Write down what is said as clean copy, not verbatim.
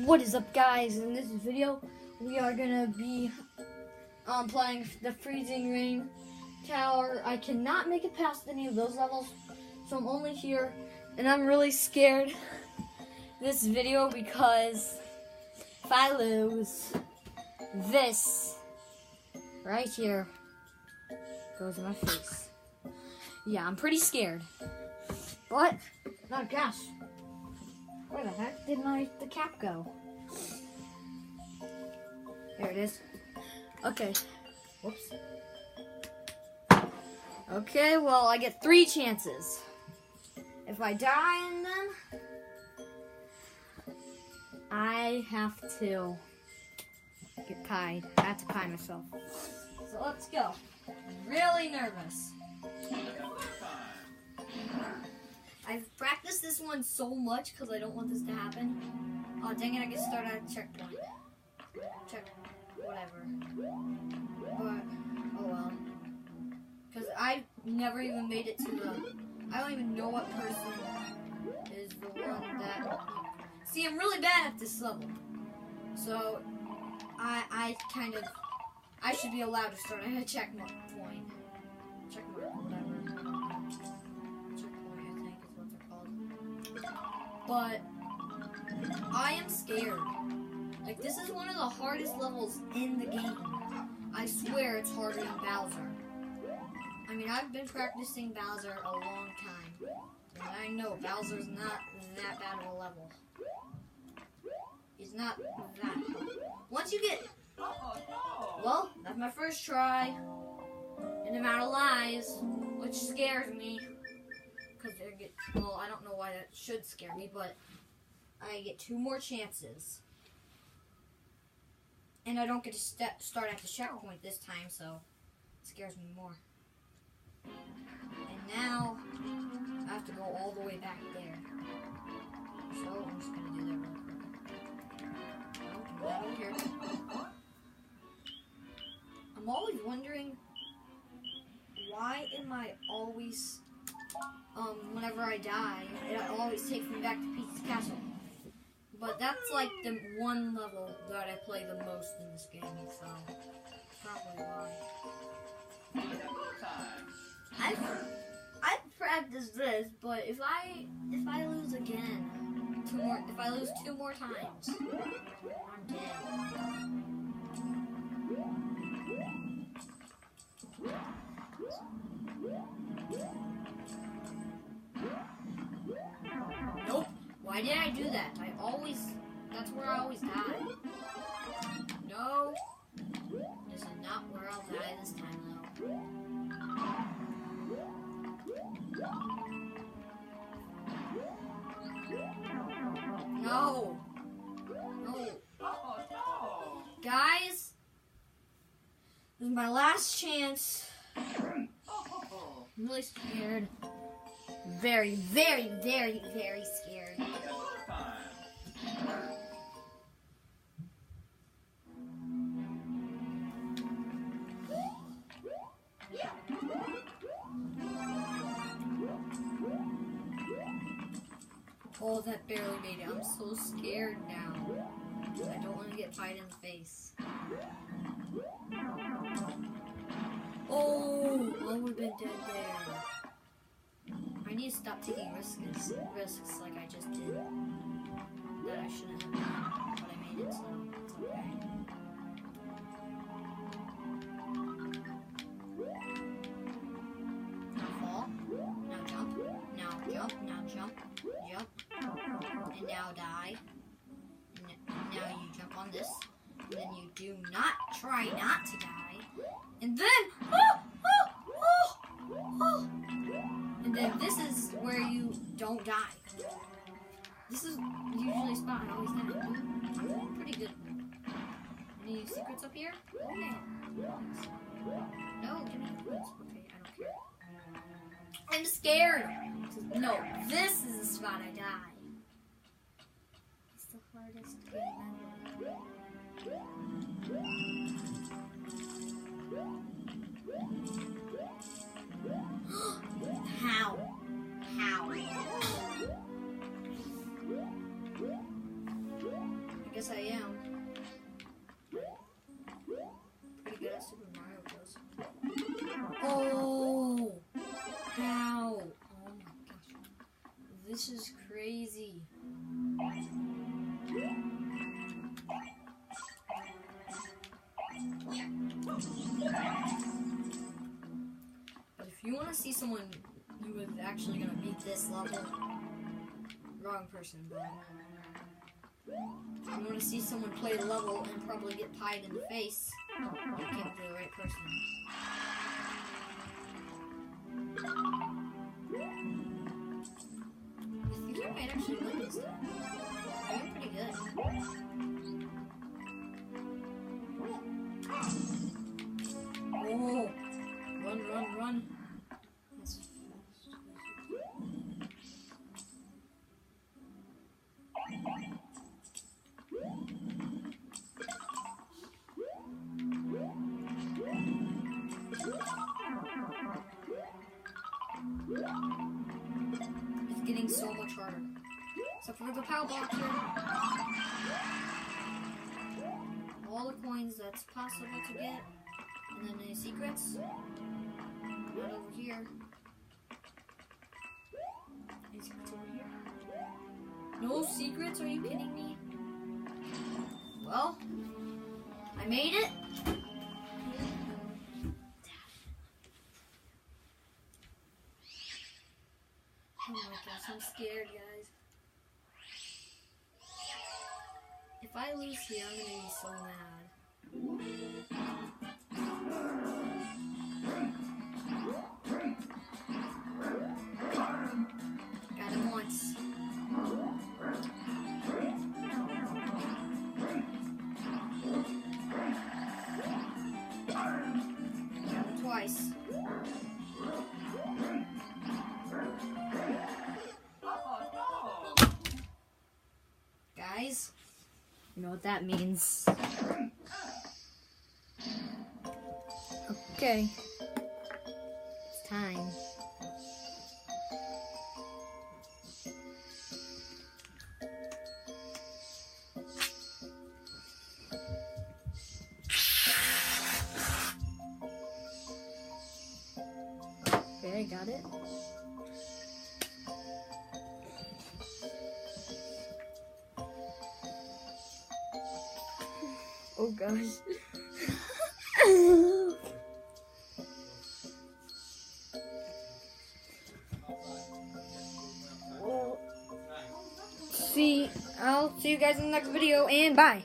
What is up, guys? In this video we are gonna be playing the Freezing Rain Tower. I cannot make it past any of those levels, so I'm only here, and I'm really scared this video because if I lose, this right here goes in my face. Yeah, I'm pretty scared, but not gosh. Where the heck did the cap go? There it is. Okay. Whoops. Okay, well, I get 3 chances. If I die in them, I have to get pied. I have to pie myself. So let's go. I'm really nervous. I've practiced this one so much because I don't want this to happen. Oh, dang it, I get started at a checkpoint. Check, whatever. But, oh well. Because I never even made it to the... I don't even know what person is the one that... See, I'm really bad at this level. So, I kind of... I should be allowed to start at a checkpoint. Checkmark, whatever. But I am scared. Like, this is one of the hardest levels in the game. I swear it's harder than Bowser. I mean, I've been practicing Bowser a long time. And I know Bowser's not that bad of a level. He's not that hard. Once you get... Well, that's my first try. And I'm out of lives, which scares me. Well, I don't know why that should scare me, but I get 2 more chances. And I don't get to start at the checkpoint this time, so it scares me more. And now, I have to go all the way back there. So, I'm just going to do that real quick. That over here. I'm always wondering, why am I always... whenever I die, it always takes me back to Peach's Castle. But that's like the one level that I play the most in this game, so probably why. I've practiced this, but if I lose again, if I lose 2 more times, I'm dead. Nope. Why did I do that? That's where I always die. No. This is not where I'll die this time, though. No. No. Guys, this is my last chance. I'm really scared. Very, very, very, very scared. Oh, that barely made it. I'm so scared now. I don't want to get pied in the face. Oh, I would have been dead there. I need to stop taking risks like I just did. That I shouldn't have done, but I made it, so it's okay. Now fall. Now jump. Now jump. Now jump. Jump. And now die. Now you jump on this. And then you do not try not to die. And then... And then this is where you don't die. This is usually a spot I always die. I'm doing pretty good. Any secrets up here? Oh yeah. No, give me the points. Okay, I don't care. I'm scared. No, this is the spot I die. It's the hardest game ever. How? Yes, I am. Pretty good at Super Mario Bros. Oh! How? Oh my gosh. This is crazy. But if you want to see someone who is actually going to beat this level, wrong person, but if you want to see someone play the level and probably get pied in the face, you came to the right person. I think I might actually win this time. I'm pretty good. Oh! Run, run, run. That's fast. It's getting so much harder. Except for the power block here. All the coins that's possible to get. And then any secrets. Right over here. Any secrets over here? No secrets? Are you kidding me? Well, I made it. Oh my gosh, I'm scared, guys. If I lose here, I'm gonna be so mad. Got him once. Got him twice. Guys, you know what that means. Okay. It's time. Okay, I got it. Oh gosh. I'll see you guys in the next video, and bye.